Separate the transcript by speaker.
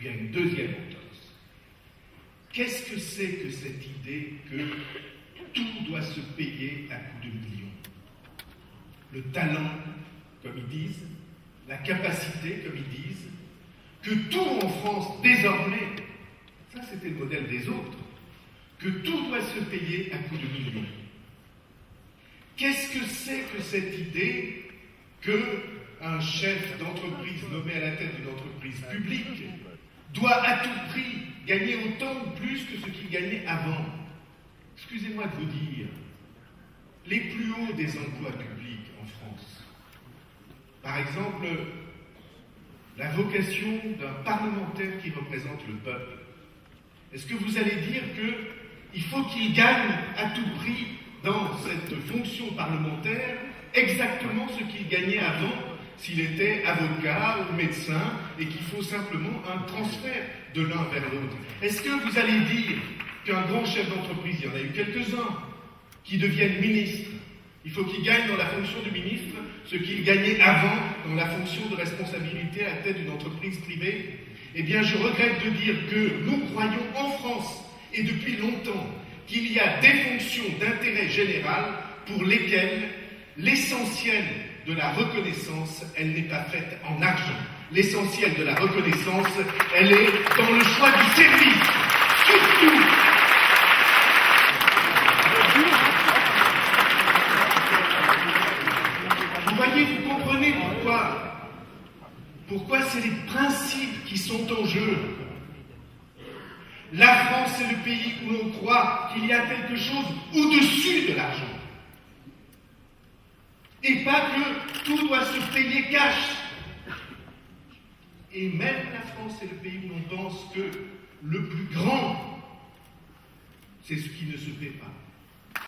Speaker 1: il y a une deuxième entorse. Qu'est-ce que c'est que cette idée que tout doit se payer à coups de millions? Le talent, comme ils disent, la capacité, comme ils disent, que tout en France, désormais, ça c'était le modèle des autres, que tout doit se payer à coups de millions. Qu'est-ce que c'est que cette idée qu'un chef d'entreprise nommé à la tête d'une entreprise publique doit à tout prix gagner autant ou plus que ce qu'il gagnait avant? Excusez-moi de vous dire, les plus hauts des emplois publics en France, par exemple, la vocation d'un parlementaire qui représente le peuple, est-ce que vous allez dire qu'il faut qu'il gagne à tout prix dans cette fonction parlementaire exactement ce qu'il gagnait avant s'il était avocat ou médecin et qu'il faut simplement un transfert de l'un vers l'autre? Est-ce que vous allez dire qu'un grand chef d'entreprise, il y en a eu quelques-uns, qui deviennent ministres, il faut qu'il gagne dans la fonction de ministre ce qu'il gagnait avant dans la fonction de responsabilité à la tête d'une entreprise privée? Eh bien, je regrette de dire que nous croyons en France, et depuis longtemps, qu'il y a des fonctions d'intérêt général pour lesquelles l'essentiel de la reconnaissance, elle n'est pas faite en argent. L'essentiel de la reconnaissance, elle est dans le choix du service. Surtout. Vous voyez, vous comprenez pourquoi c'est les principes qui sont en jeu. La France est le pays où l'on croit qu'il y a quelque chose au-dessus de l'argent. Et pas que tout doit se payer cash. Et même la France est le pays où l'on pense que le plus grand, c'est ce qui ne se paie pas.